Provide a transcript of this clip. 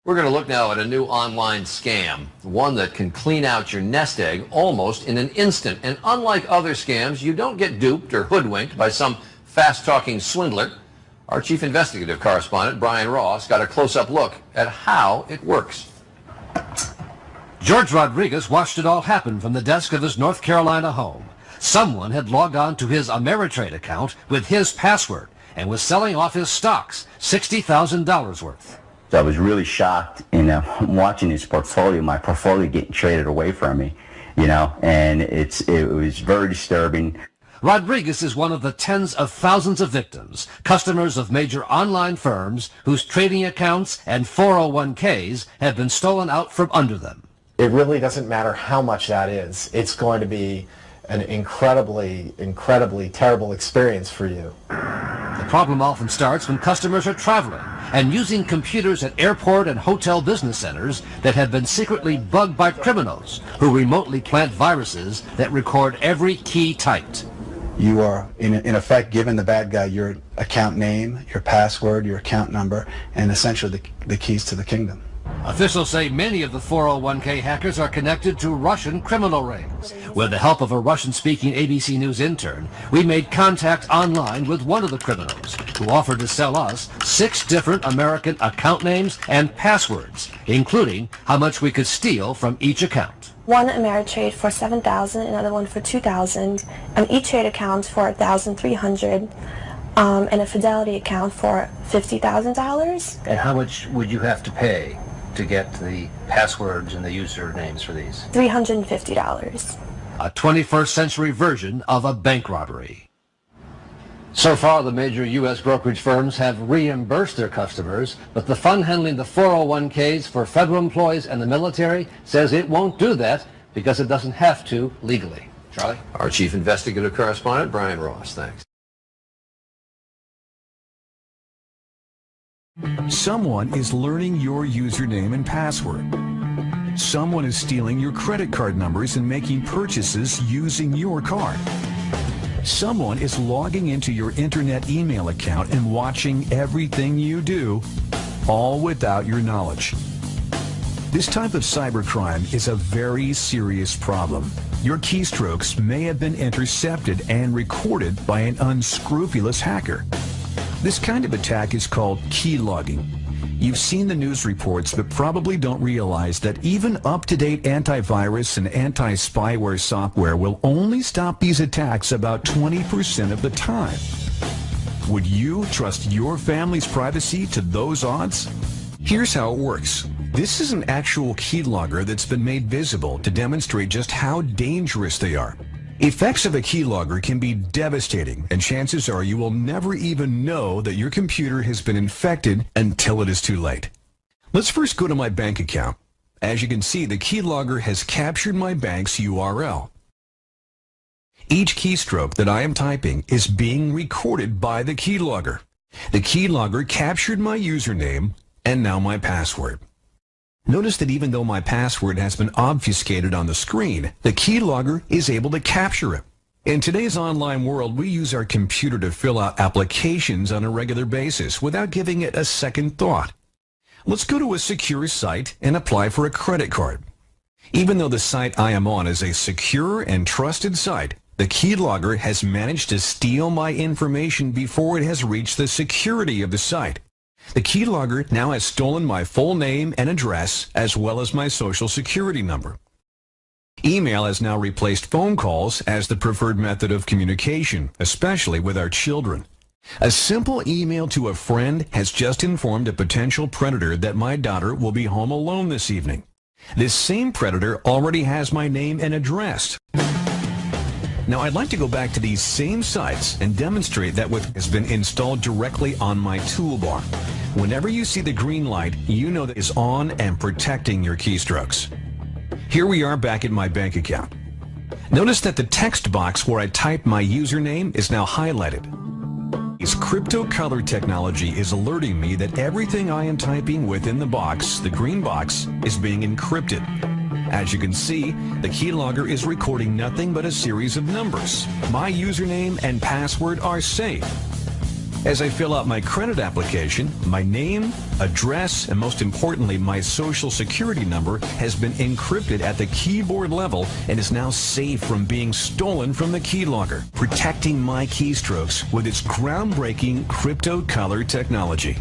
We're going to look now at a new online scam, one that can clean out your nest egg almost in an instant. And unlike other scams, you don't get duped or hoodwinked by some fast-talking swindler. Our chief investigative correspondent, Brian Ross, got a close-up look at how it works. George Rodriguez watched it all happen from the desk of his North Carolina home. Someone had logged on to his Ameritrade account with his password and was selling off his stocks, $60,000 worth. So I was really shocked, watching his portfolio, my portfolio getting traded away from me, and it was very disturbing. Rodriguez is one of the tens of thousands of victims, customers of major online firms whose trading accounts and 401ks have been stolen out from under them. It really doesn't matter how much that is. It's going to be an incredibly terrible experience for you. The problem often starts when customers are traveling and using computers at airport and hotel business centers that have been secretly bugged by criminals who remotely plant viruses that record every key typed. You are, in effect, giving the bad guy your account name, your password, your account number, and essentially the keys to the kingdom. Officials say many of the 401k hackers are connected to Russian criminal rings. With the help of a Russian-speaking ABC News intern, we made contact online with one of the criminals who offered to sell us 6 different American account names and passwords, including how much we could steal from each account. One Ameritrade for $7,000, another one for $2,000, an E-Trade account for $1,300, and a Fidelity account for $50,000. And how much would you have to pay to get the passwords and the usernames for these? $350. A 21st century version of a bank robbery. So far, the major U.S. brokerage firms have reimbursed their customers, but the fund handling the 401ks for federal employees and the military says it won't do that because it doesn't have to legally. Charlie? Our chief investigative correspondent, Brian Ross. Thanks. Someone is learning your username and password. Someone is stealing your credit card numbers and making purchases using your card. Someone is logging into your internet email account and watching everything you do, all without your knowledge. This type of cybercrime is a very serious problem. Your keystrokes may have been intercepted and recorded by an unscrupulous hacker. This kind of attack is called key logging. You've seen the news reports, but probably don't realize that even up-to-date antivirus and anti-spyware software will only stop these attacks about 20% of the time. Would you trust your family's privacy to those odds? Here's how it works. This is an actual keylogger that's been made visible to demonstrate just how dangerous they are. Effects of a keylogger can be devastating, and chances are you will never even know that your computer has been infected until it is too late. Let's first go to my bank account. As you can see, the keylogger has captured my bank's URL. Each keystroke that I am typing is being recorded by the keylogger. The keylogger captured my username and now my password. Notice that even though my password has been obfuscated on the screen, the keylogger is able to capture it. In today's online world, we use our computer to fill out applications on a regular basis without giving it a second thought. Let's go to a secure site and apply for a credit card. Even though the site I am on is a secure and trusted site, the keylogger has managed to steal my information before it has reached the security of the site. The keylogger now has stolen my full name and address as well as my social security number. Email has now replaced phone calls as the preferred method of communication, especially with our children. A simple email to a friend has just informed a potential predator that my daughter will be home alone this evening. This same predator already has my name and address. Now I'd like to go back to these same sites and demonstrate that what has been installed directly on my toolbar. Whenever you see the green light, you know that is on and protecting your keystrokes. Here we are back at my bank account. Notice that the text box where I typed my username is now highlighted. This crypto color technology is alerting me that everything I am typing within the box, the green box, is being encrypted. As you can see, the keylogger is recording nothing but a series of numbers. My username and password are safe. As I fill out my credit application, my name, address, and most importantly, my social security number has been encrypted at the keyboard level and is now safe from being stolen from the keylogger, protecting my keystrokes with its groundbreaking crypto color technology.